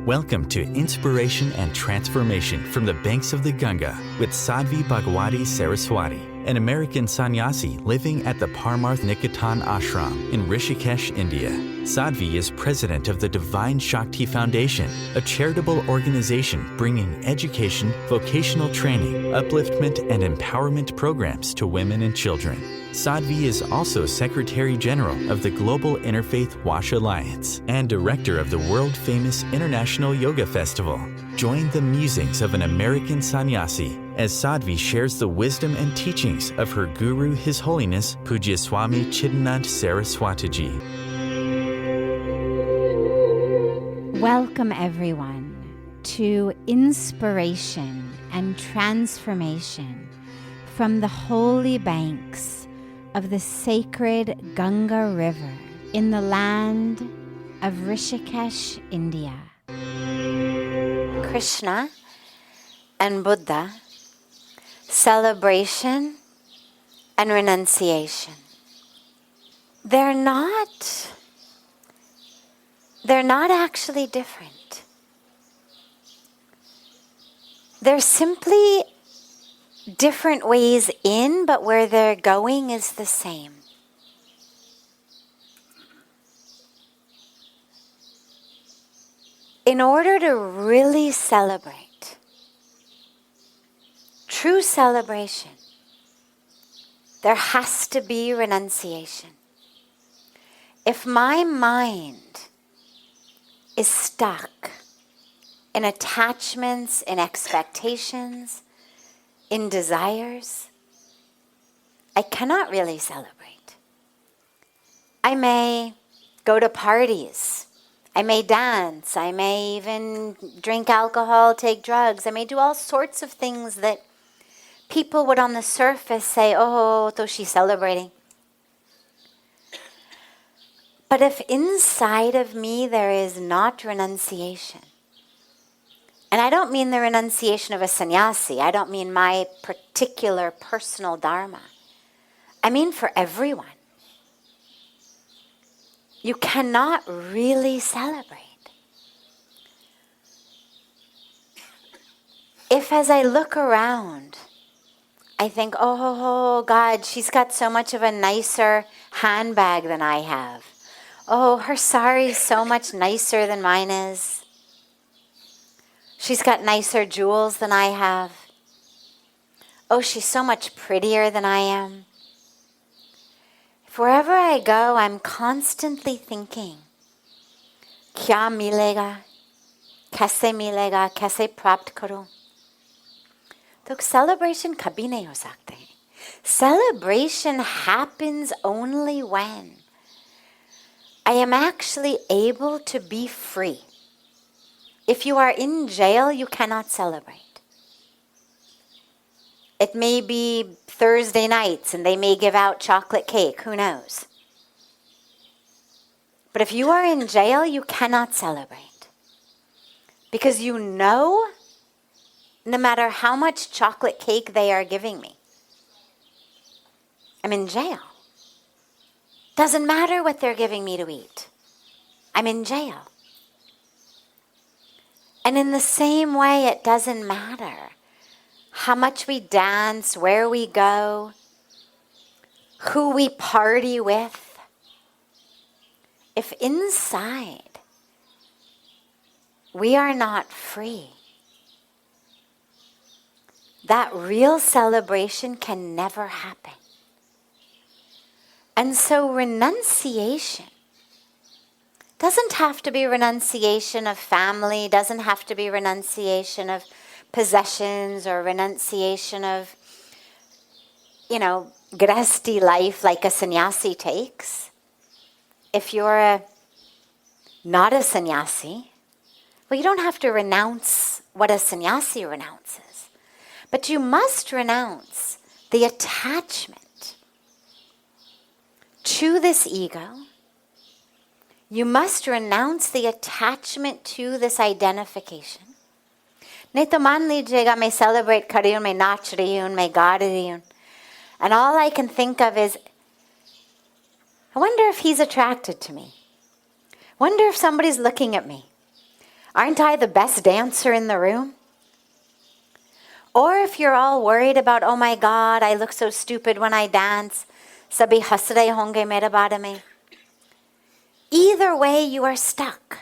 Welcome to Inspiration and Transformation from the Banks of the Ganga with Sadhvi Bhagawati Saraswati, an American sannyasi living at the Parmarth Niketan Ashram in Rishikesh, India. Sadhvi is president of the Divine Shakti Foundation, a charitable organization bringing education, vocational training, upliftment, and empowerment programs to women and children. Sadhvi is also Secretary General of the Global Interfaith Wash Alliance and Director of the world-famous International Yoga Festival. Join the musings of an American sannyasi as Sadhvi shares the wisdom and teachings of her guru, His Holiness Pujya Swami Chidanand Saraswatiji. Welcome everyone to Inspiration and Transformation from the holy banks of the sacred Ganga River in the land of Rishikesh, India. Krishna and Buddha, celebration and renunciation. They're not actually different. They're simply different ways in, but where they're going is the same. In order to really celebrate, true celebration, there has to be renunciation. If my mind is stuck in attachments, in expectations, in desires, I cannot really celebrate. I may go to parties, I may dance, I may even drink alcohol, take drugs, I may do all sorts of things that people would on the surface say, oh, so she's celebrating. But if inside of me there is not renunciation, and I don't mean the renunciation of a sannyasi, I don't mean my particular personal dharma, I mean for everyone. You cannot really celebrate. If as I look around, I think, oh God, she's got so much of a nicer handbag than I have. Oh, her sari is so much nicer than mine is. She's got nicer jewels than I have. Oh, she's so much prettier than I am. If wherever I go, I'm constantly thinking, kya milega, kaise prapt karu. To celebration kabhi nahi ho sakte. Celebration happens only when I am actually able to be free. If you are in jail, you cannot celebrate. It may be Thursday nights and they may give out chocolate cake, who knows? But if you are in jail, you cannot celebrate. Because you know, no matter how much chocolate cake they are giving me, I'm in jail. Doesn't matter what they're giving me to eat. I'm in jail. And in the same way, it doesn't matter how much we dance, where we go, who we party with. If inside we are not free, that real celebration can never happen. And so renunciation doesn't have to be renunciation of family, doesn't have to be renunciation of possessions or renunciation of, grahasti life like a sannyasi takes. If you're not a sannyasi, well, you don't have to renounce what a sannyasi renounces. But you must renounce the attachment to this ego. You must renounce the attachment to this identification. Nahi to maan lijiyega, main celebrate kar rahi hu, main naach rahi hu, main ga rahi hu. And all I can think of is, I wonder if he's attracted to me. Wonder if somebody's looking at me. Aren't I the best dancer in the room? Or if you're all worried about, oh my God, I look so stupid when I dance. Sabhi has rahe honge mere baare mein. Either way, you are stuck.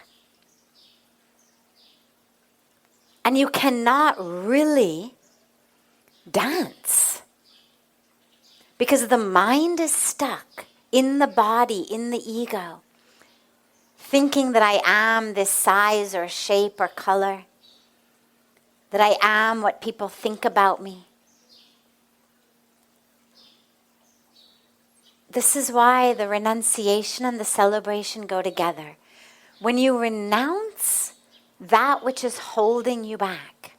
And you cannot really dance. Because the mind is stuck in the body, in the ego, thinking that I am this size or shape or color, that I am what people think about me. This is why the renunciation and the celebration go together. When you renounce that which is holding you back,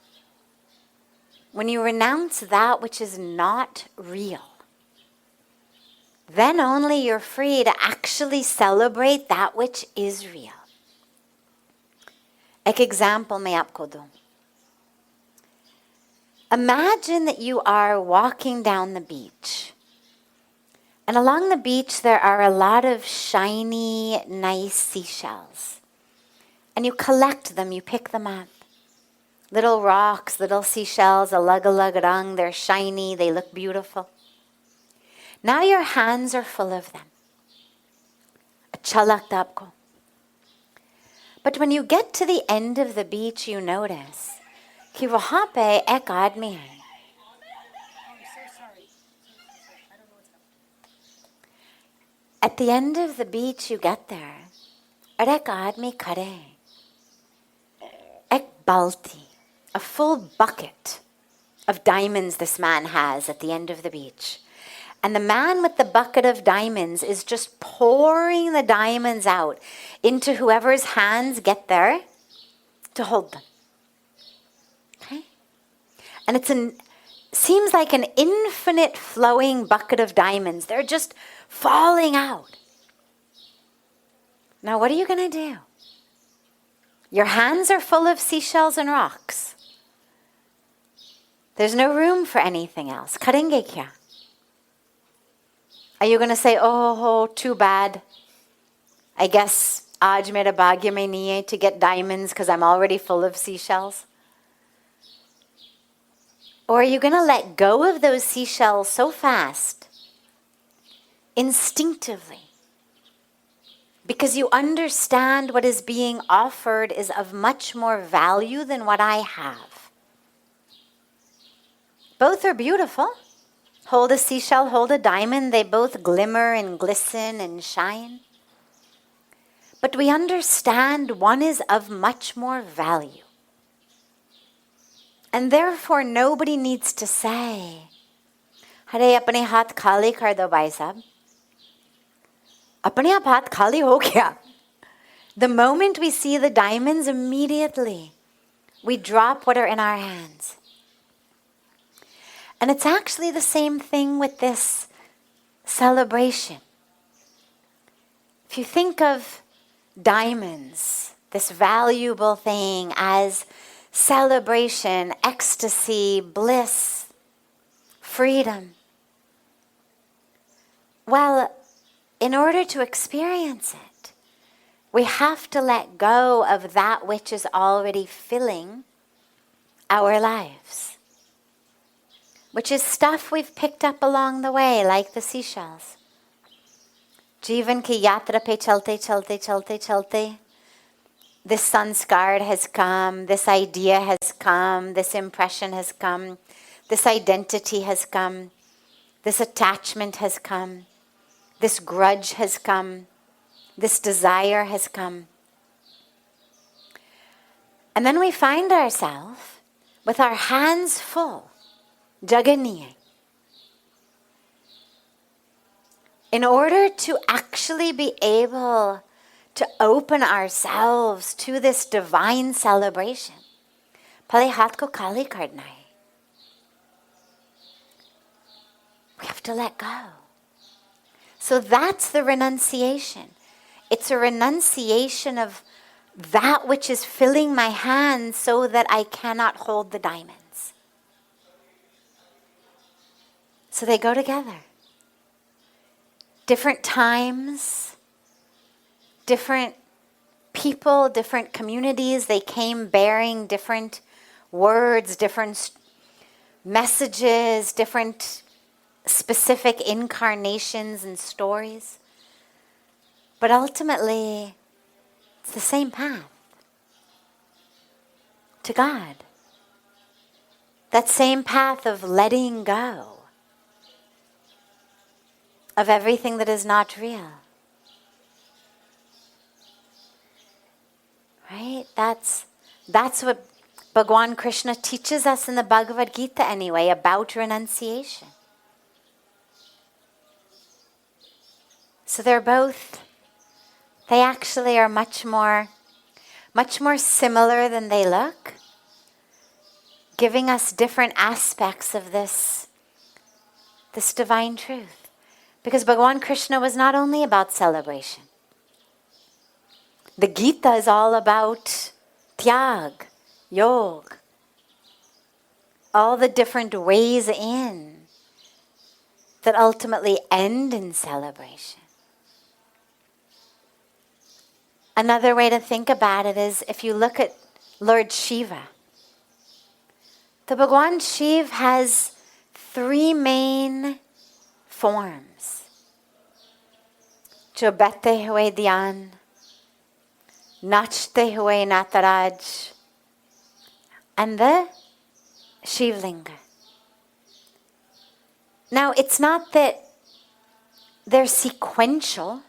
when you renounce that which is not real, then only you're free to actually celebrate that which is real. Ek example मैं आपको दूं. Imagine that you are walking down the beach. And along the beach there are a lot of shiny, nice seashells. And you collect them, you pick them up. Little rocks, little seashells, alag-alag rang, they're shiny, they look beautiful. Now your hands are full of them. Acha lagta aapko. But when you get to the end of the beach, you notice कि वहाँ पे एक आदमी है. At the end of the beach, you get there. और एक आदमी खड़े हैं. एक balti, a full bucket of diamonds this man has at the end of the beach. And the man with the bucket of diamonds is just pouring the diamonds out into whoever's hands get there to hold them. Okay? And seems like an infinite flowing bucket of diamonds. They're just falling out. Now what are you going to do? Your hands are full of seashells and rocks. There's no room for anything else. Karenge kya? Are you going to say, oh, too bad. I guess aaj mera bhagya mein nahi hai to get diamonds because I'm already full of seashells? Or are you going to let go of those seashells so fast, instinctively, because you understand what is being offered is of much more value than what I have? Both are beautiful. Hold a seashell, hold a diamond, they both glimmer and glisten and shine. But we understand one is of much more value. And therefore nobody needs to say, Hare apne haath khali kar do bhai sahab. Apne aap haath khali ho gaya. The moment we see the diamonds, immediately we drop what are in our hands. And it's actually the same thing with this celebration. If you think of diamonds, this valuable thing, as celebration, ecstasy, bliss, freedom, well, in order to experience it, we have to let go of that which is already filling our lives, which is stuff we've picked up along the way, like the seashells. Jeevan ki yatra pe chalte, chalte, chalte, chalte. This sanskar has come, this idea has come, this impression has come, this identity has come, this attachment has come, this grudge has come, this desire has come. And then we find ourselves with our hands full. Jaganiye. In order to actually be able to open ourselves to this divine celebration, pale haath ko kali karna hai. We have to let go. So that's the renunciation. It's a renunciation of that which is filling my hands so that I cannot hold the diamonds. So they go together. Different times, different people, different communities. They came bearing different words, different messages, different specific incarnations and stories. But ultimately, it's the same path to God. That same path of letting go of everything that is not real. Right? That's what Bhagwan Krishna teaches us in the Bhagavad Gita anyway, about renunciation. So they actually are much more similar than they look, giving us different aspects of this divine truth. Because Bhagwan Krishna was not only about celebration. The Gita is all about tyag, yoga, all the different ways in that ultimately end in celebration. Another way to think about it is if you look at Lord Shiva. The Bhagwan Shiva has 3 main forms. Jo bete hue dhyan, nachte hue nataraj, and the Shivlinga. Now, it's not that they're sequential.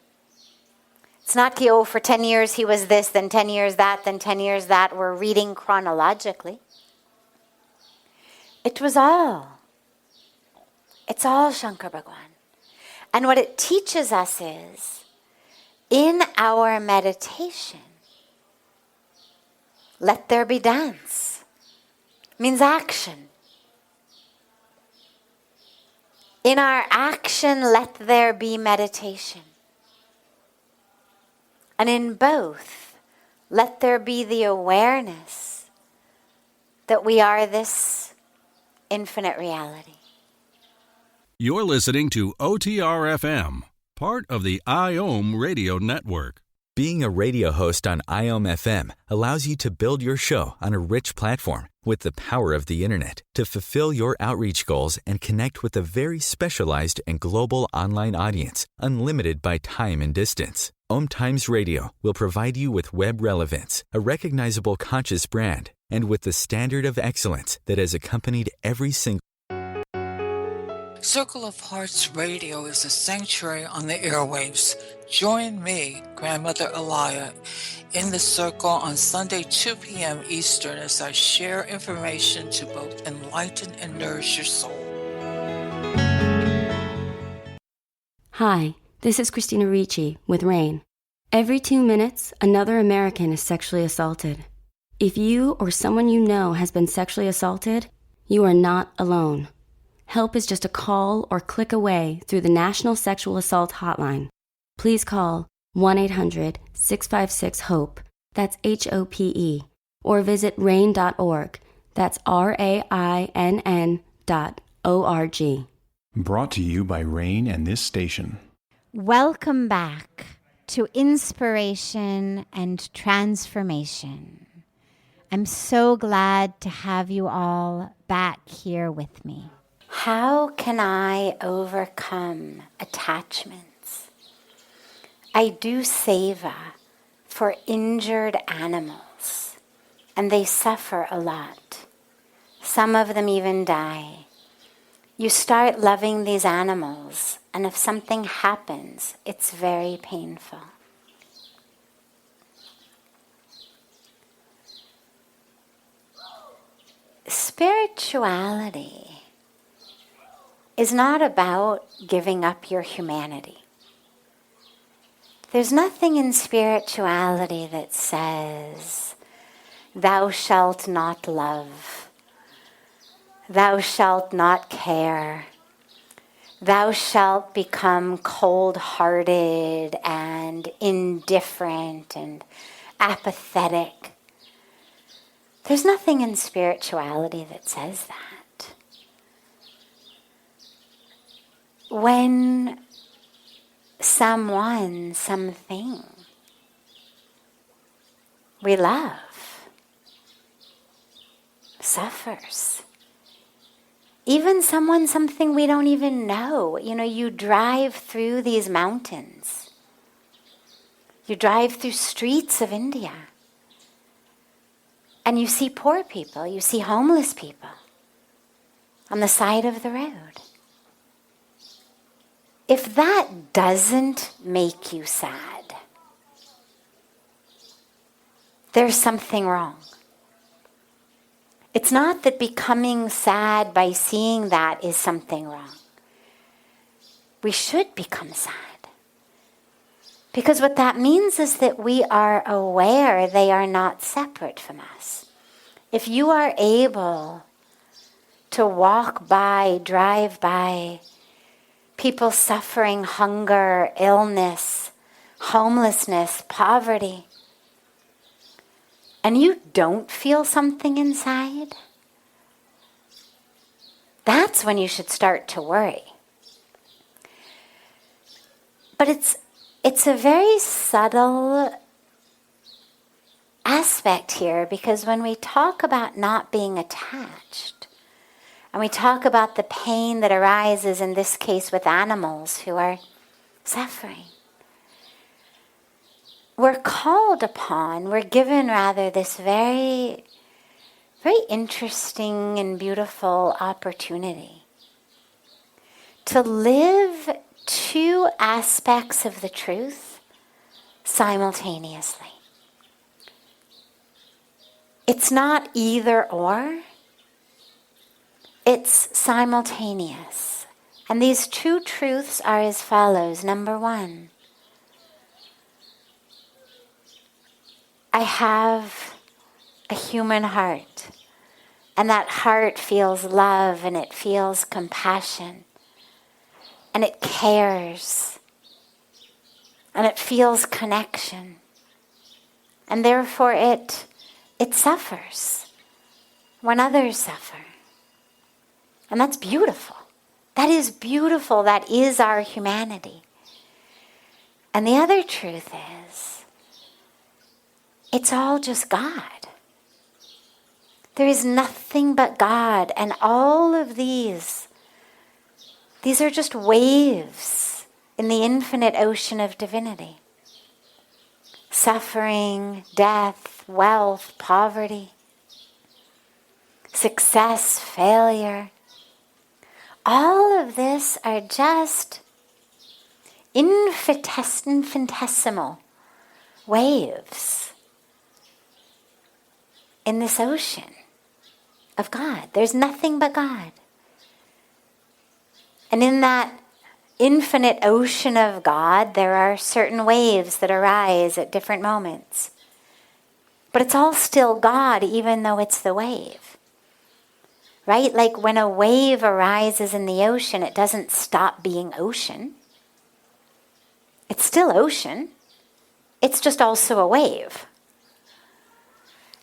It's not that, for 10 years he was this, then 10 years that, then 10 years that. We're reading chronologically. It's all Shankar Bhagwan. And what it teaches us is, in our meditation, let there be dance. Means action. In our action, let there be meditation. And in both, let there be the awareness that we are this infinite reality. You're listening to OTR-FM, part of the IOM radio network. Being a radio host on IOM FM allows you to build your show on a rich platform with the power of the internet to fulfill your outreach goals and connect with a very specialized and global online audience, unlimited by time and distance. Om Times Radio will provide you with web relevance, a recognizable conscious brand, and with the standard of excellence that has accompanied every single Circle of Hearts Radio is a sanctuary on the airwaves. Join me, Grandmother Elia, in the circle on Sunday 2 p.m. Eastern as I share information to both enlighten and nourish your soul. Hi, this is Christina Ricci with RAIN. Every 2 minutes, another American is sexually assaulted. If you or someone you know has been sexually assaulted, you are not alone. Help is just a call or click away through the National Sexual Assault Hotline. Please call 1-800-656-HOPE, that's HOPE, or visit rain.org, that's RAINN.org. Brought to you by RAIN and this station. Welcome back to Inspiration and Transformation. I'm so glad to have you all back here with me. How can I overcome attachments? I do seva for injured animals, and they suffer a lot. Some of them even die. You start loving these animals, and if something happens, it's very painful. Spirituality is not about giving up your humanity. There's nothing in spirituality that says, thou shalt not love, thou shalt not care, thou shalt become cold-hearted and indifferent and apathetic. There's nothing in spirituality that says that. When someone, something we love suffers. Even something we don't even know. You drive through these mountains. You drive through streets of India. And you see poor people, you see homeless people on the side of the road. If that doesn't make you sad, there's something wrong. It's not that becoming sad by seeing that is something wrong. We should become sad. Because what that means is that we are aware they are not separate from us. If you are able to walk by, drive by, people suffering hunger, illness, homelessness, poverty, and you don't feel something inside, that's when you should start to worry. But it's a very subtle aspect here, because when we talk about not being attached, and we talk about the pain that arises in this case with animals who are suffering, we're called upon, we're given rather this very, very interesting and beautiful opportunity to live two aspects of the truth simultaneously. It's not either or, it's simultaneous. And these two truths are as follows. Number one, I have a human heart, and that heart feels love, and it feels compassion, and it cares, and it feels connection, and therefore it suffers when others suffer. And that's beautiful. That is beautiful. That is our humanity. And the other truth is, it's all just God. There is nothing but God. And all of these are just waves in the infinite ocean of divinity. Suffering, death, wealth, poverty, success, failure. All of this are just infinitesimal waves in this ocean of God. There's nothing but God. And in that infinite ocean of God, there are certain waves that arise at different moments. But it's all still God, even though it's the wave. Right? Like when a wave arises in the ocean, it doesn't stop being ocean. It's still ocean. It's just also a wave.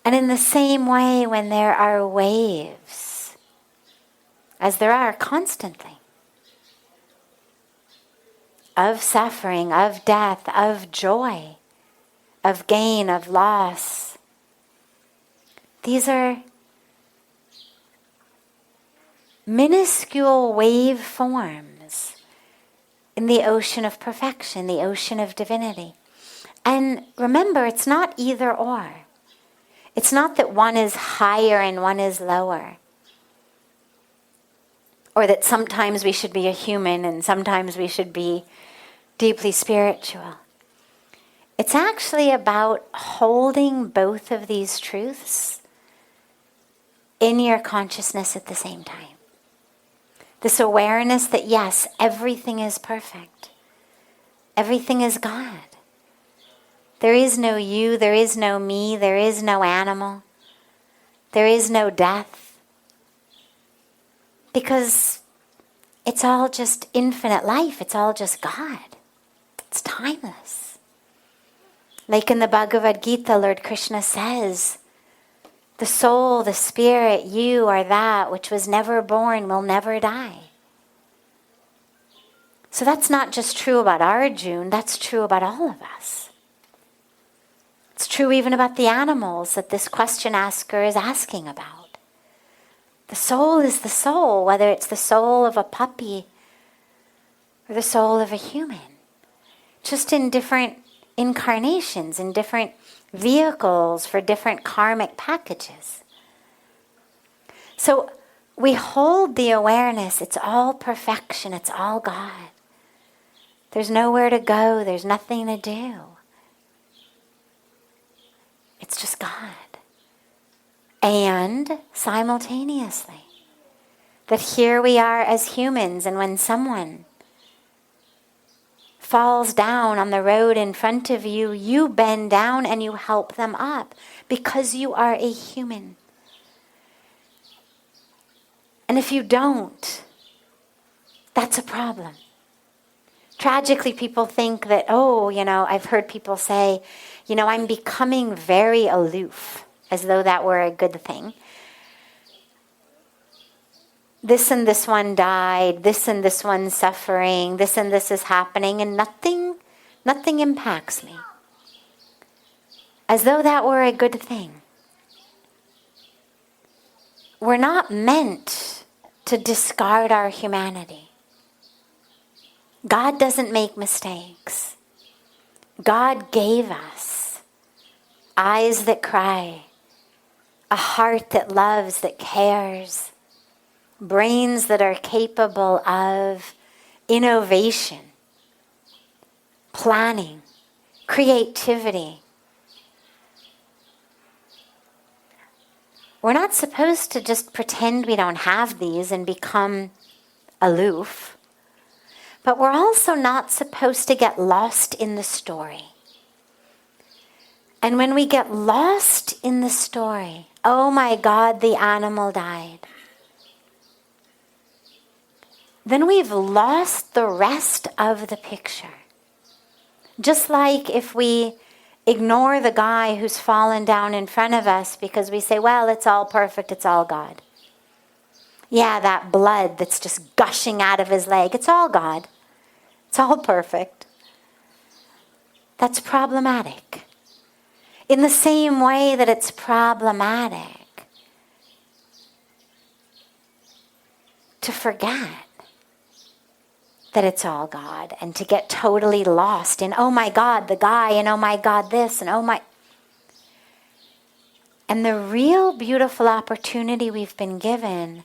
And in the same way, when there are waves, as there are constantly, of suffering, of death, of joy, of gain, of loss, these are minuscule wave forms in the ocean of perfection, the ocean of divinity. And remember, it's not either or. It's not that one is higher and one is lower. Or that sometimes we should be a human and sometimes we should be deeply spiritual. It's actually about holding both of these truths in your consciousness at the same time. This awareness that yes, everything is perfect. Everything is God. There is no you, there is no me, there is no animal, there is no death. Because it's all just infinite life, it's all just God. It's timeless. Like in the Bhagavad Gita, Lord Krishna says, the soul, the spirit, you are that which was never born, will never die. So that's not just true about Arjuna, that's true about all of us. It's true even about the animals that this question asker is asking about. The soul is the soul, whether it's the soul of a puppy or the soul of a human. Just in different incarnations, in different vehicles for different karmic packages. So we hold the awareness, it's all perfection, it's all God. There's nowhere to go, there's nothing to do. It's just God. And simultaneously, that here we are as humans, and when someone falls down on the road in front of you, you bend down and you help them up because you are a human. And if you don't, that's a problem. Tragically, people think that, I've heard people say, I'm becoming very aloof, as though that were a good thing. This and this one died, this and this one's suffering, this and this is happening, and nothing impacts me. As though that were a good thing. We're not meant to discard our humanity. God doesn't make mistakes. God gave us eyes that cry, a heart that loves, that cares, brains that are capable of innovation, planning, creativity. We're not supposed to just pretend we don't have these and become aloof. But we're also not supposed to get lost in the story. And when we get lost in the story, oh my God, the animal died, then we've lost the rest of the picture. Just like if we ignore the guy who's fallen down in front of us because we say, well, it's all perfect, it's all God. Yeah, that blood that's just gushing out of his leg, it's all God. It's all perfect. That's problematic. In the same way that it's problematic to forget that it's all God and to get totally lost in, oh my God, the guy, and oh my God, this, and oh my... And the real beautiful opportunity we've been given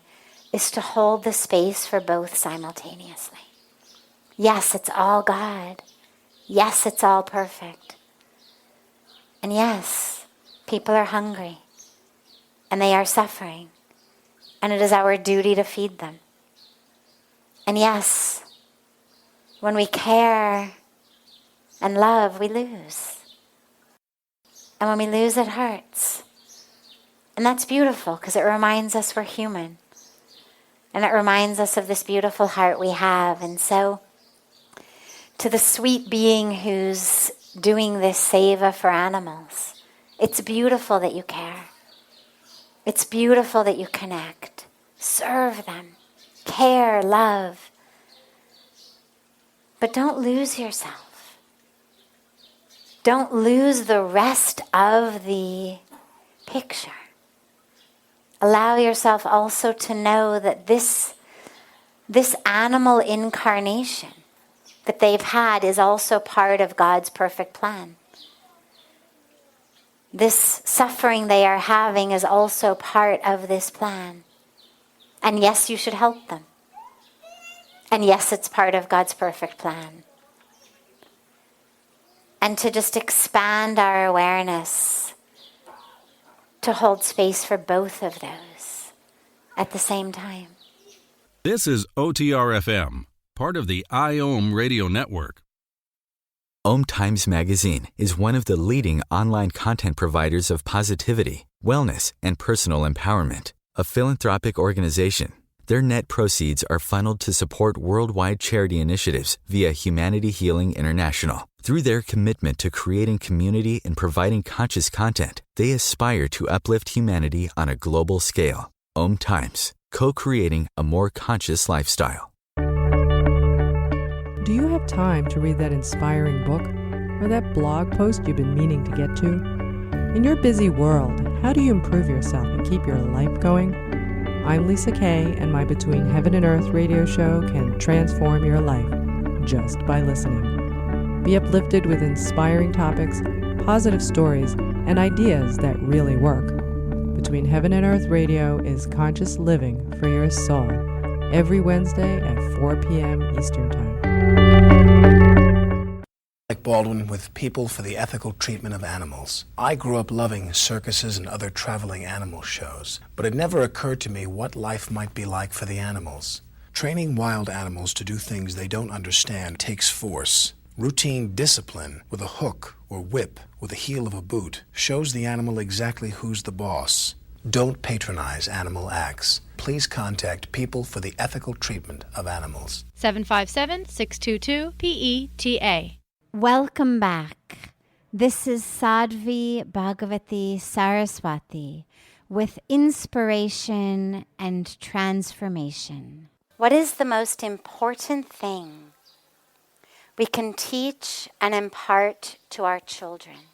is to hold the space for both simultaneously. Yes, it's all God. Yes, it's all perfect. And yes, people are hungry and they are suffering, and it is our duty to feed them. And yes, when we care and love, we lose. And when we lose, it hurts. And that's beautiful because it reminds us we're human. And it reminds us of this beautiful heart we have. And so, to the sweet being who's doing this seva for animals, it's beautiful that you care. It's beautiful that you connect. Serve them. Care, love. But don't lose yourself. Don't lose the rest of the picture. Allow yourself also to know that this animal incarnation that they've had is also part of God's perfect plan. This suffering they are having is also part of this plan. And yes, you should help them. And yes, it's part of God's perfect plan. And to just expand our awareness to hold space for both of those at the same time. This is OTR-FM, part of the IOM radio network. Om Times Magazine is one of the leading online content providers of positivity, wellness, and personal empowerment. A philanthropic organization, their net proceeds are funneled to support worldwide charity initiatives via Humanity Healing International. Through their commitment to creating community and providing conscious content, they aspire to uplift humanity on a global scale. Om Times, co-creating a more conscious lifestyle. Do you have time to read that inspiring book or that blog post you've been meaning to get to? In your busy world, how do you improve yourself and keep your life going? I'm Lisa Kay, and my Between Heaven and Earth radio show can transform your life just by listening. Be uplifted with inspiring topics, positive stories, and ideas that really work. Between Heaven and Earth Radio is conscious living for your soul, every Wednesday at 4 p.m. Eastern Time. Like Baldwin with People for the Ethical Treatment of Animals. I grew up loving circuses and other traveling animal shows, but it never occurred to me what life might be like for the animals. Training wild animals to do things they don't understand takes force. Routine discipline with a hook or whip with the heel of a boot shows the animal exactly who's the boss. Don't patronize animal acts. Please contact People for the Ethical Treatment of Animals. 757-622-PETA. Welcome back. This is Sadhvi Bhagawati Saraswati with inspiration and transformation. What is the most important thing we can teach and impart to our children?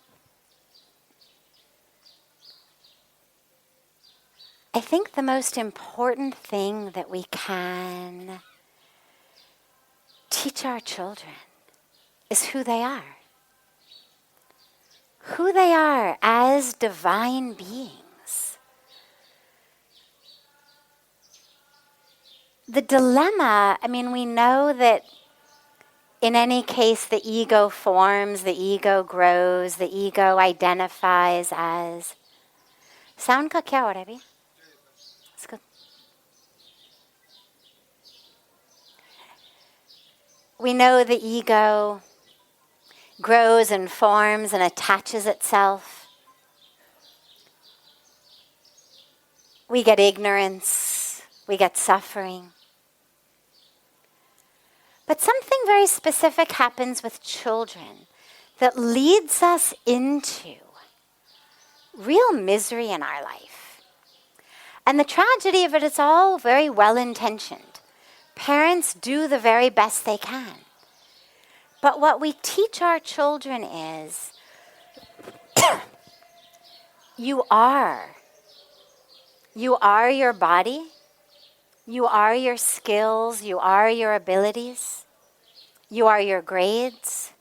I think the most important thing that we can teach our children is who they are. Who they are as divine beings. The dilemma, we know that in any case the ego forms, the ego grows, the ego identifies as. Sound ka kya ho raha hai abhi? It's good. We know the ego grows and forms and attaches itself. We get ignorance, we get suffering. But something very specific happens with children that leads us into real misery in our life. And the tragedy of it is all very well-intentioned. Parents do the very best they can. But what we teach our children is, you are your body, you are your skills, you are your abilities, you are your grades,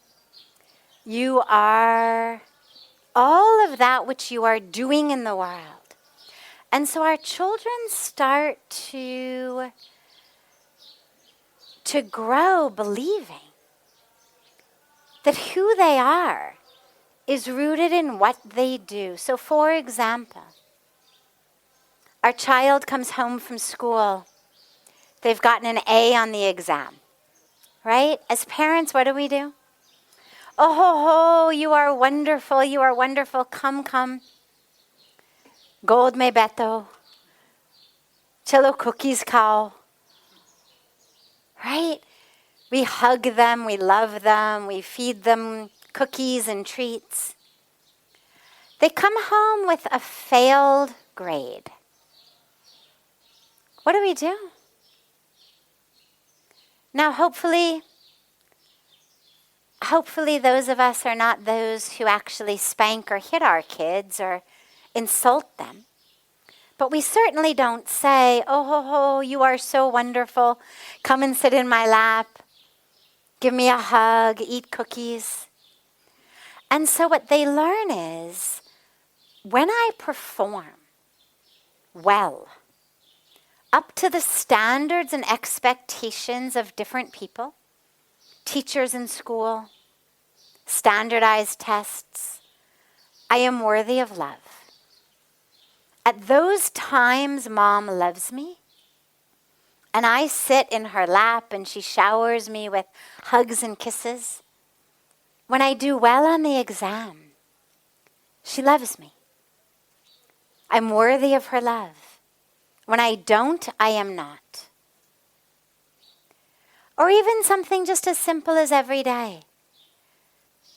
you are all of that which you are doing in the world. And so our children start to grow believing that who they are is rooted in what they do. So for example, our child comes home from school. They've gotten an A on the exam, right? As parents, what do? Oh, ho, ho, you are wonderful, you are wonderful. Come, come. Gold mein beto. Chalo cookies khao. Right? We hug them, we love them, we feed them cookies and treats. They come home with a failed grade. What do? Now, hopefully those of us are not those who actually spank or hit our kids or insult them. But we certainly don't say, oh, ho, ho, you are so wonderful. Come and sit in my lap. Give me a hug, eat cookies. And so what they learn is, when I perform well, up to the standards and expectations of different people, teachers in school, standardized tests, I am worthy of love. At those times, Mom loves me, and I sit in her lap and she showers me with hugs and kisses. When I do well on the exam, she loves me. I'm worthy of her love. When I don't, I am not. Or even something just as simple as every day.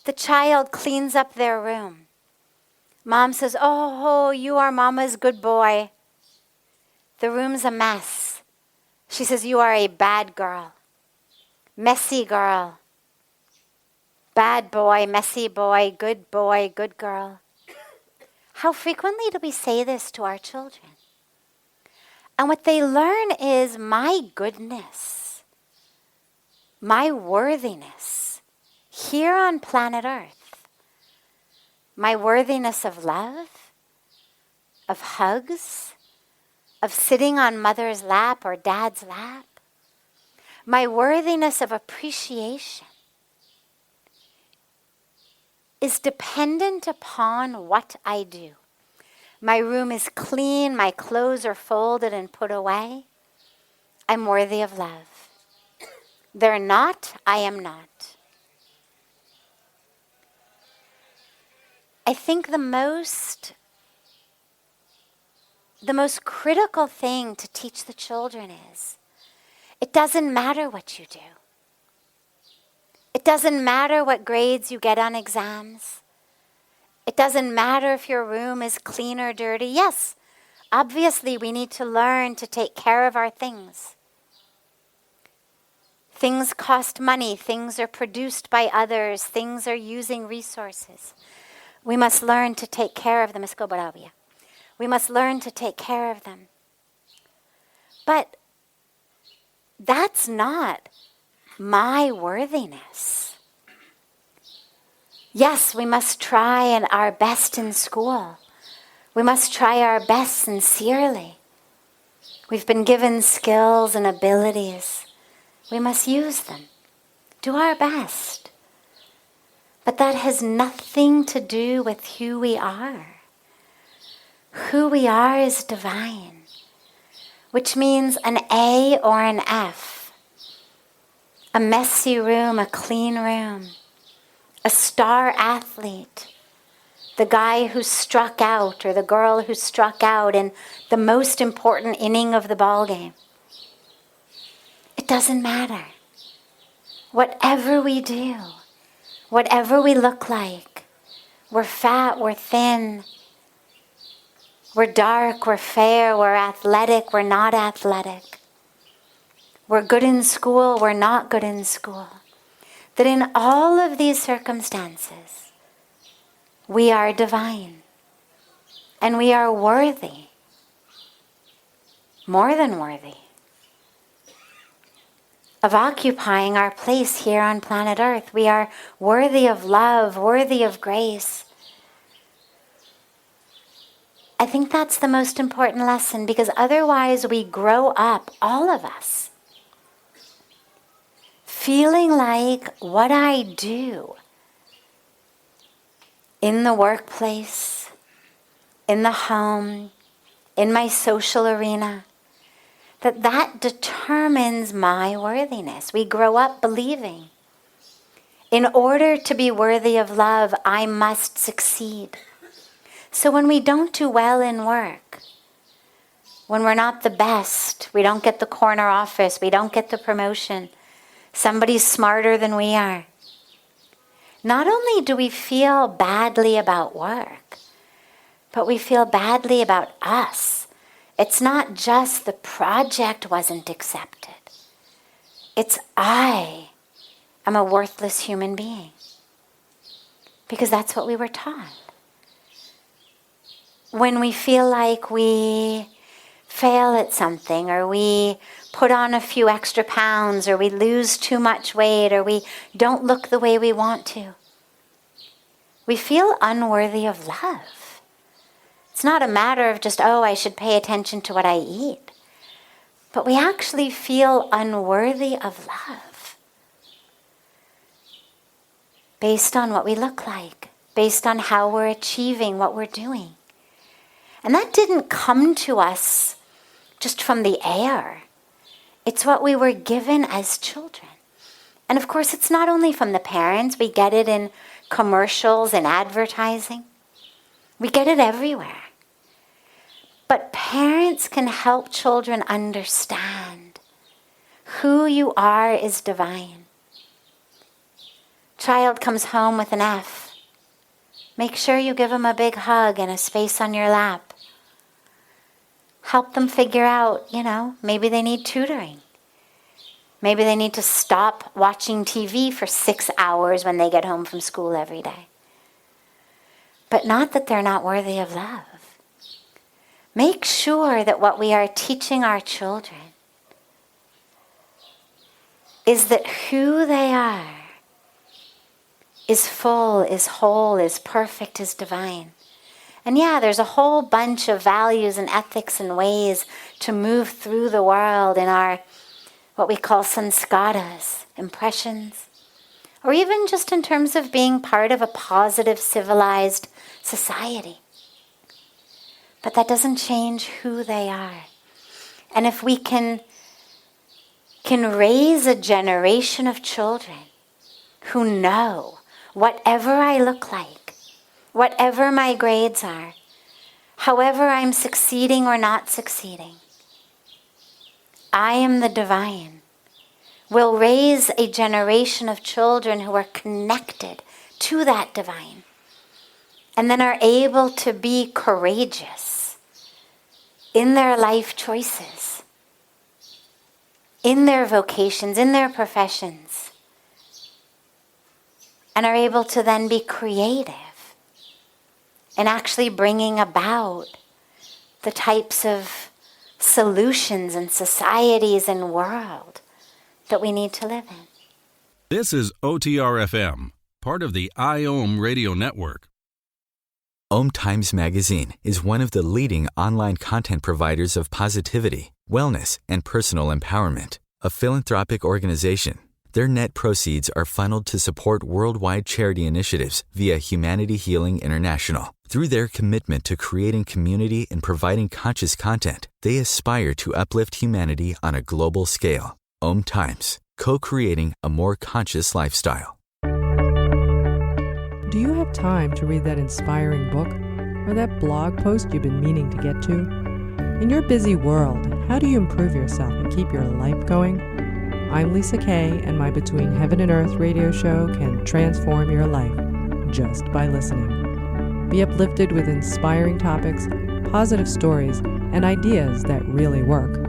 The child cleans up their room. Mom says, oh, you are Mama's good boy. The room's a mess. She says, you are a bad girl. Messy girl. Bad boy, messy boy, good girl. How frequently do we say this to our children? And what they learn is my goodness, my worthiness here on planet Earth, my worthiness of love, of hugs, of sitting on mother's lap or dad's lap, my worthiness of appreciation is dependent upon what I do. My room is clean, my clothes are folded and put away. I'm worthy of love. They're not, I am not. I think the most critical thing to teach the children is, it doesn't matter what you do. It doesn't matter what grades you get on exams. It doesn't matter if your room is clean or dirty. Yes, obviously we need to learn to take care of our things. Things cost money. Things are produced by others. Things are using resources. We must learn to take care of them. We must learn to take care of them. But that's not my worthiness. Yes, we must try our best in school. We must try our best sincerely. We've been given skills and abilities. We must use them. Do our best. But that has nothing to do with who we are. Who we are is divine, which means an A or an F. A messy room, a clean room. A star athlete. The guy who struck out or the girl who struck out in the most important inning of the ball game. It doesn't matter. Whatever we do, whatever we look like, we're fat, we're thin, we're dark, we're fair, we're athletic, we're not athletic. We're good in school, we're not good in school. That in all of these circumstances, we are divine. And we are worthy. More than worthy. Of occupying our place here on planet Earth. We are worthy of love, worthy of grace. I think that's the most important lesson, because otherwise we grow up, all of us, feeling like what I do in the workplace, in the home, in my social arena, that determines my worthiness. We grow up believing, in order to be worthy of love, I must succeed. So when we don't do well in work, when we're not the best, we don't get the corner office, we don't get the promotion, somebody's smarter than we are. Not only do we feel badly about work, but we feel badly about us. It's not just the project wasn't accepted. It's I am a worthless human being. Because that's what we were taught. When we feel like we fail at something, or we put on a few extra pounds, or we lose too much weight, or we don't look the way we want to, we feel unworthy of love. It's not a matter of just, I should pay attention to what I eat. But we actually feel unworthy of love based on what we look like, based on how we're achieving what we're doing. And that didn't come to us just from the air. It's what we were given as children. And of course, it's not only from the parents. We get it in commercials and advertising. We get it everywhere. But parents can help children understand who you are is divine. Child comes home with an F. Make sure you give them a big hug and a space on your lap. Help them figure out, maybe they need tutoring. Maybe they need to stop watching TV for 6 hours when they get home from school every day. but not that they're not worthy of love. Make sure that what we are teaching our children is that who they are is full, is whole, is perfect, is divine. And yeah, there's a whole bunch of values and ethics and ways to move through the world in our, what we call sanskaras, impressions, or even just in terms of being part of a positive, civilized society. But that doesn't change who they are. And if we can raise a generation of children who know whatever I look like, whatever my grades are, however I'm succeeding or not succeeding, I am the divine. We'll raise a generation of children who are connected to that divine and then are able to be courageous in their life choices, in their vocations, in their professions, and are able to then be creative in actually bringing about the types of solutions and societies and world that we need to live in. This is OTR-FM, part of the IOM radio network. Om Times Magazine is one of the leading online content providers of positivity, wellness, and personal empowerment. A philanthropic organization, their net proceeds are funneled to support worldwide charity initiatives via Humanity Healing International. Through their commitment to creating community and providing conscious content, they aspire to uplift humanity on a global scale. Om Times, co-creating a more conscious lifestyle. Do you have time to read that inspiring book or that blog post you've been meaning to get to? In your busy world, how do you improve yourself and keep your life going? I'm Lisa Kay, and my Between Heaven and Earth radio show can transform your life just by listening. Be uplifted with inspiring topics, positive stories, and ideas that really work.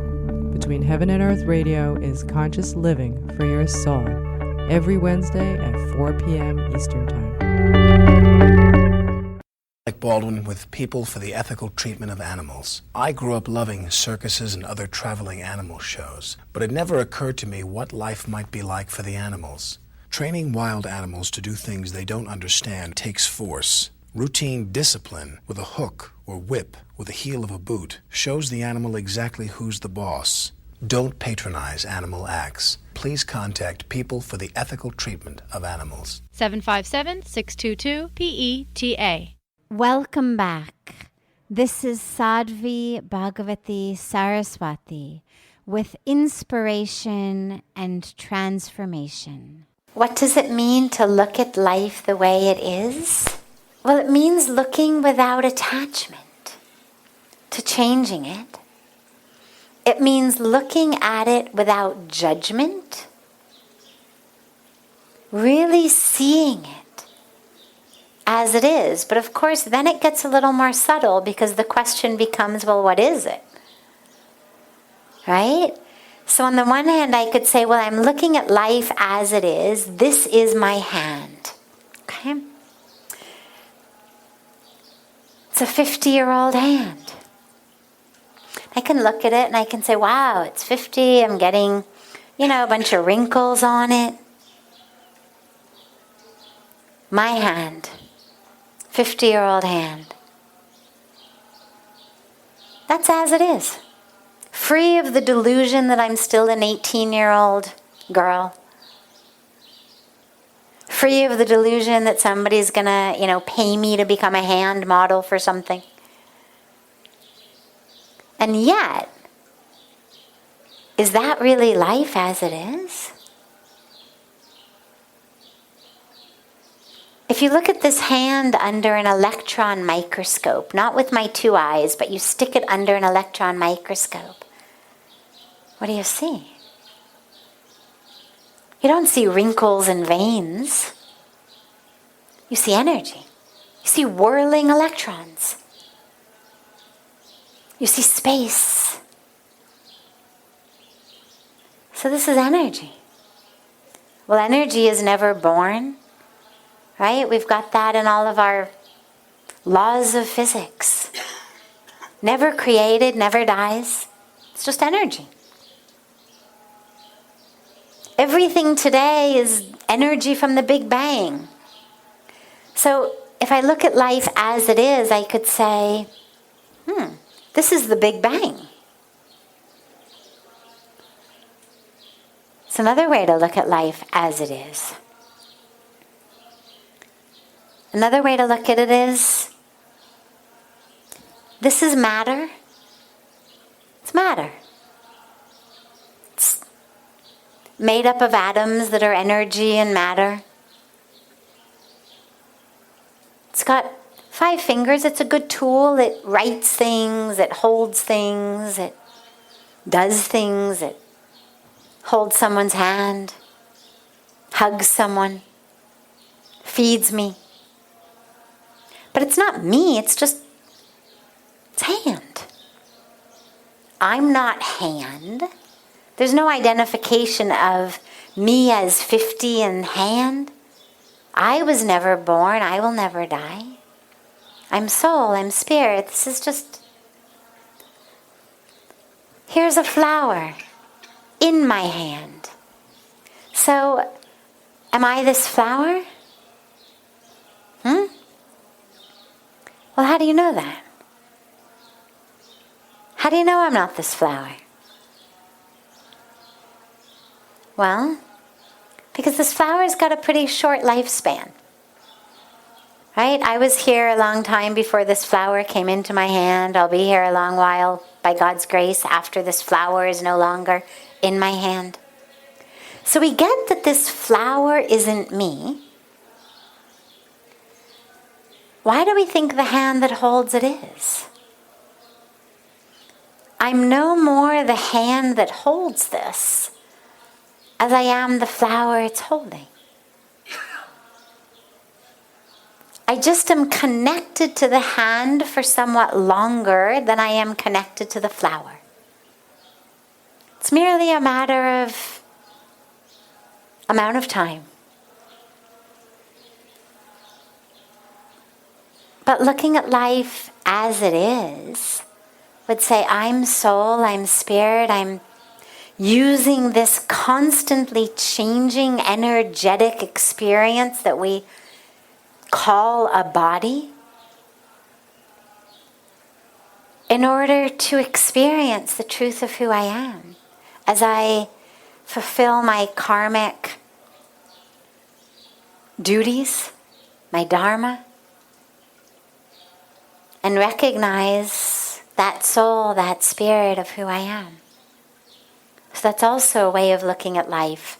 Between Heaven and Earth Radio is conscious living for your soul, every Wednesday at 4 p.m. Eastern Time. Like Baldwin with People for the Ethical Treatment of Animals. I grew up loving circuses and other traveling animal shows, but it never occurred to me what life might be like for the animals. Training wild animals to do things they don't understand takes force. Routine discipline with a hook or whip with the heel of a boot shows the animal exactly who's the boss. Don't patronize animal acts. Please contact People for the Ethical Treatment of Animals. 757-622-PETA. Welcome back. This is Sadhvi Bhagawati Saraswati with inspiration and transformation. What does it mean to look at life the way it is? Well, it means looking without attachment to changing it. It means looking at it without judgment, really seeing it as it is. But of course, then it gets a little more subtle because the question becomes, well, what is it? Right? So on the one hand, I could say, well, I'm looking at life as it is. This is my hand. Okay? It's a 50-year-old hand. I can look at it and I can say, wow, it's 50. I'm getting, a bunch of wrinkles on it. My hand. 50-year-old hand. That's as it is. Free of the delusion that I'm still an 18-year-old girl. Free of the delusion that somebody's going to, pay me to become a hand model for something. And yet, is that really life as it is? If you look at this hand under an electron microscope, not with my two eyes, but you stick it under an electron microscope, what do you see? You don't see wrinkles and veins. You see energy. You see whirling electrons. You see space. So this is energy. Well, energy is never born. Right? We've got that in all of our laws of physics. Never created, never dies. It's just energy. Everything today is energy from the Big Bang. So if I look at life as it is, I could say, this is the Big Bang. It's another way to look at life as it is. Another way to look at it is, this is matter. It's matter. It's made up of atoms that are energy and matter. It's got 5 fingers. It's a good tool. It writes things. It holds things. It does things. It holds someone's hand, hugs someone, feeds me. But it's not me. It's just, it's hand. I'm not hand. There's no identification of me as 50 and hand. I was never born. I will never die. I'm soul. I'm spirit. This is just... Here's a flower in my hand. So, am I this flower? Well, how do you know that? How do you know I'm not this flower? Well, because this flower's got a pretty short lifespan. Right? I was here a long time before this flower came into my hand. I'll be here a long while, by God's grace, after this flower is no longer in my hand. So we get that this flower isn't me. Why do we think the hand that holds it is? I'm no more the hand that holds this as I am the flower it's holding. I just am connected to the hand for somewhat longer than I am connected to the flower. It's merely a matter of amount of time. But looking at life as it is would say, I'm soul, I'm spirit, I'm using this constantly changing energetic experience that we call a body in order to experience the truth of who I am as I fulfill my karmic duties, my dharma, and recognize that soul, that spirit of who I am. So that's also a way of looking at life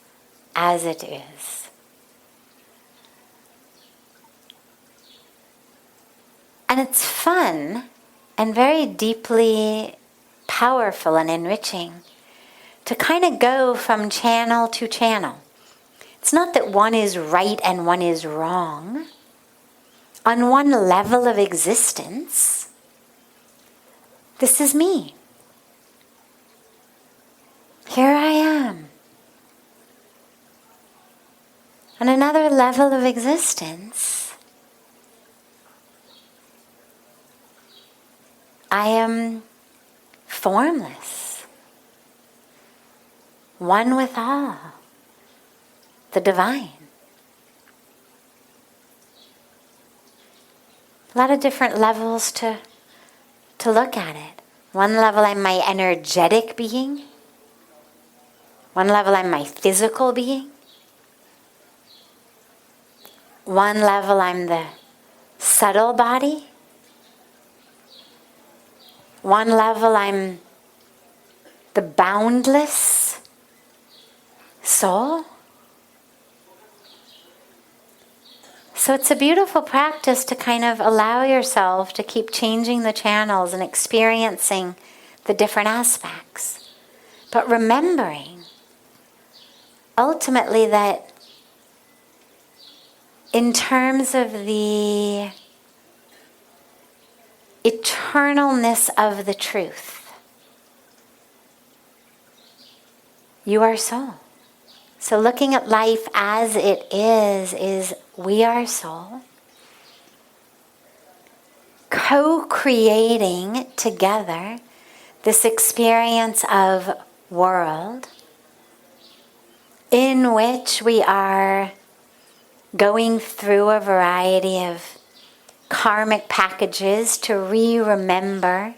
as it is. And it's fun and very deeply powerful and enriching to kind of go from channel to channel. It's not that one is right and one is wrong. On one level of existence, this is me. Here I am. On another level of existence, I am formless, one with all, the divine. A lot of different levels to look at it. One level, I'm my energetic being. One level, I'm my physical being. One level, I'm the subtle body. One level, I'm the boundless soul. So it's a beautiful practice to kind of allow yourself to keep changing the channels and experiencing the different aspects. But remembering ultimately that in terms of the eternalness of the truth, you are soul. So looking at life as it is we are soul. co-creating together this experience of world in which we are going through a variety of karmic packages to remember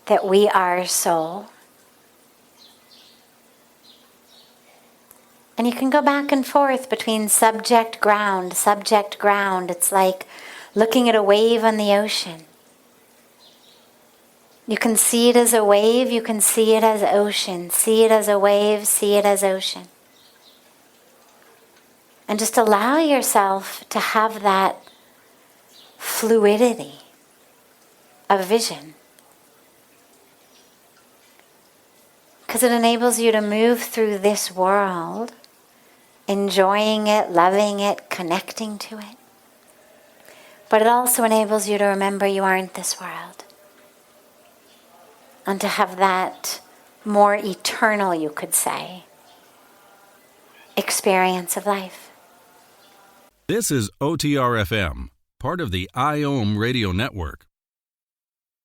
that we are soul. And you can go back and forth between subject, ground. It's like looking at a wave on the ocean. You can see it as a wave, you can see it as ocean. See it as a wave, see it as ocean. And just allow yourself to have that fluidity of vision. Because it enables you to move through this world, enjoying it, loving it, connecting to it. But it also enables you to remember you aren't this world. And to have that more eternal, you could say, experience of life. This is OTR-FM, part of the IOM radio network.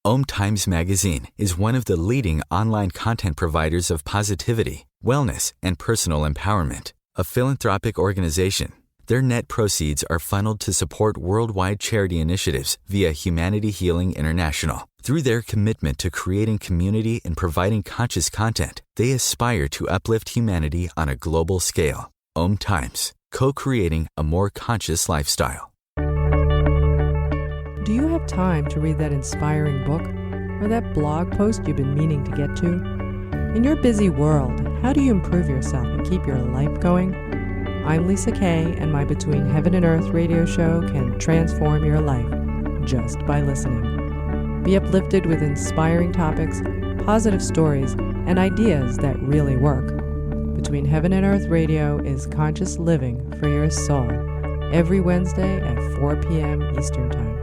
Om Times Magazine is one of the leading online content providers of positivity, wellness, and personal empowerment. A philanthropic organization, their net proceeds are funneled to support worldwide charity initiatives via Humanity Healing International. Through their commitment to creating community and providing conscious content, they aspire to uplift humanity on a global scale. Om Times, co-creating a more conscious lifestyle. Do you have time to read that inspiring book or that blog post you've been meaning to get to? In your busy world, how do you improve yourself and keep your life going? I'm Lisa Kay, and my Between Heaven and Earth radio show can transform your life just by listening. Be uplifted with inspiring topics, positive stories, and ideas that really work. Between Heaven and Earth radio is conscious living for your soul, every Wednesday at 4 p.m. Eastern Time.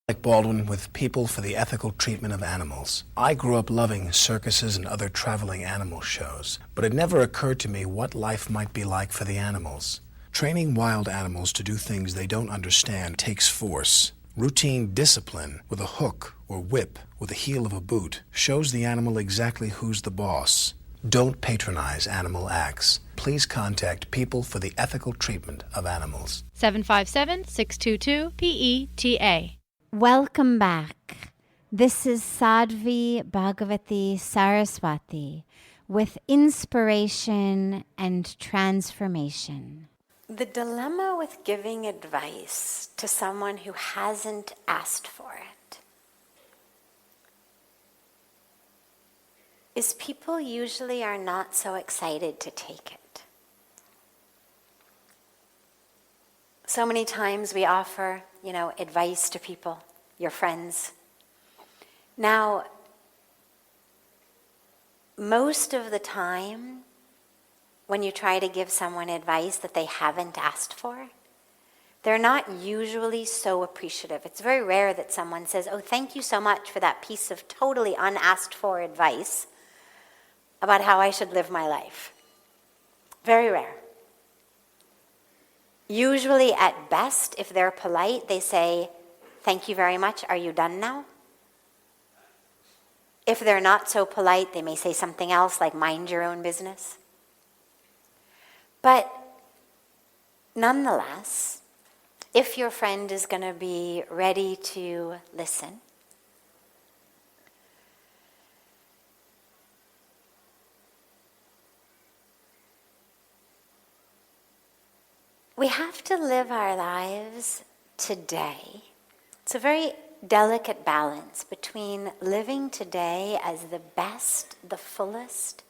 Like Baldwin with People for the Ethical Treatment of Animals. I grew up loving circuses and other traveling animal shows, but it never occurred to me what life might be like for the animals. Training wild animals to do things they don't understand takes force. Routine discipline with a hook or whip with the heel of a boot shows the animal exactly who's the boss. Don't patronize animal acts. Please contact People for the Ethical Treatment of Animals. 757-622-PETA. Welcome back. This is Sadhvi Bhagawati Saraswati with Inspiration and Transformation. The dilemma with giving advice to someone who hasn't asked for it is people usually are not so excited to take it. So many times we offer, advice to people, your friends. Now, most of the time, when you try to give someone advice that they haven't asked for, they're not usually so appreciative. It's very rare that someone says, "Oh, thank you so much for that piece of totally unasked for advice about how I should live my life." Very rare. Usually, at best, if they're polite, they say, "Thank you very much. Are you done now?" If they're not so polite, they may say something else like, "Mind your own business." But nonetheless, if your friend is going to be ready to listen, we have to live our lives today. It's a very delicate balance between living today as the best, the fullest,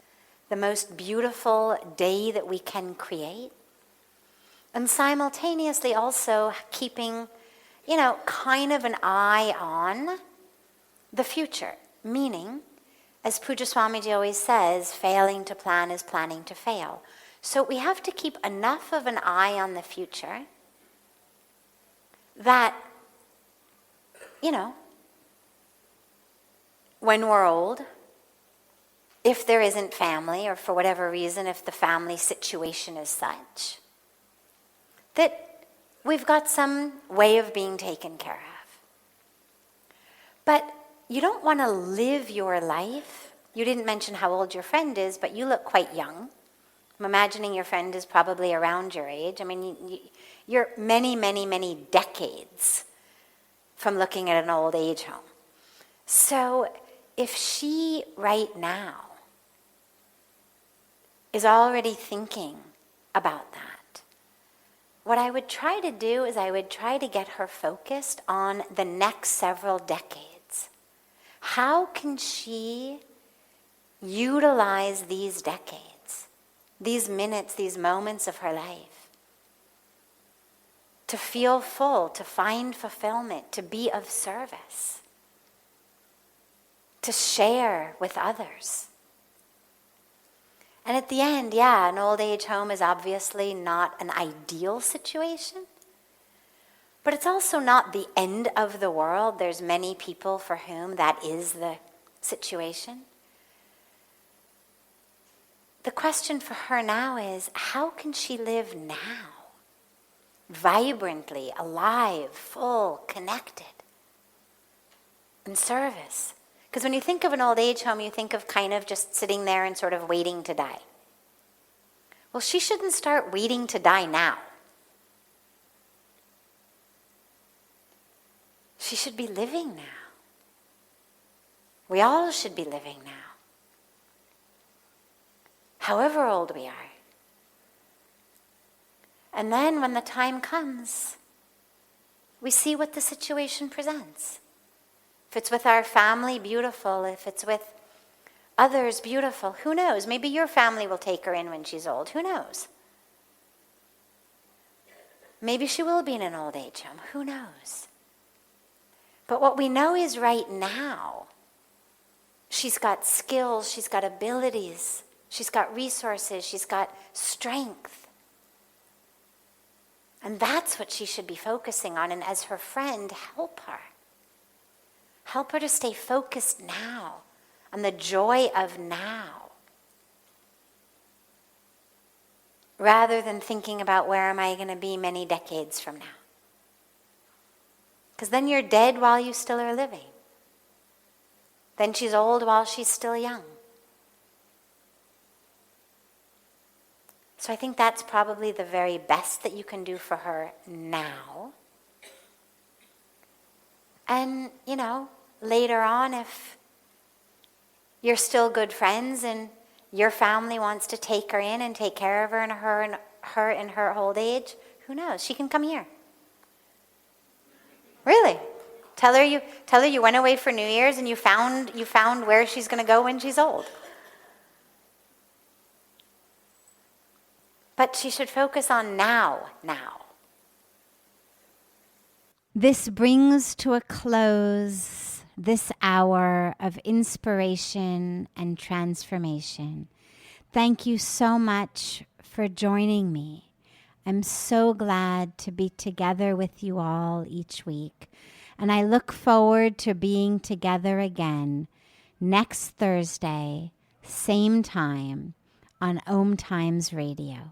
the most beautiful day that we can create, and simultaneously also keeping, kind of an eye on the future. Meaning, as Pujya Swamiji always says, failing to plan is planning to fail. So we have to keep enough of an eye on the future that, when we're old, if there isn't family, or for whatever reason, if the family situation is such, that we've got some way of being taken care of. But you don't want to live your life. You didn't mention how old your friend is, but you look quite young. I'm imagining your friend is probably around your age. I mean, you're many, many, many decades from looking at an old age home. So if she right now is already thinking about that, what I would try to do is I would try to get her focused on the next several decades. How can she utilize these decades, these minutes, these moments of her life, to feel full, to find fulfillment, to be of service, to share with others? And at the end, yeah, an old age home is obviously not an ideal situation, but it's also not the end of the world. There's many people for whom that is the situation. The question for her now is, how can she live now? Vibrantly, alive, full, connected, in service. Because when you think of an old age home, you think of kind of just sitting there and sort of waiting to die. Well, she shouldn't start waiting to die now. She should be living now. We all should be living now. However old we are. And then when the time comes, we see what the situation presents. If it's with our family, beautiful. If it's with others, beautiful. Who knows? Maybe your family will take her in when she's old. Who knows? Maybe she will be in an old age home. Who knows? But what we know is right now, she's got skills, she's got abilities, she's got resources, she's got strength. And that's what she should be focusing on. And as her friend, help her. Help her to stay focused now on the joy of now, rather than thinking about where am I going to be many decades from now. Because then you're dead while you still are living. Then she's old while she's still young. So I think that's probably the very best that you can do for her now. And, later on, if you're still good friends and your family wants to take her in and take care of her in her old age, who knows? She can come here. Really. Tell her you went away for New Year's and you found where she's going to go when she's old. But she should focus on now. This brings to a close this hour of inspiration and transformation. Thank you so much for joining me. I'm so glad to be together with you all each week. And I look forward to being together again next Thursday, same time, on Om Times Radio.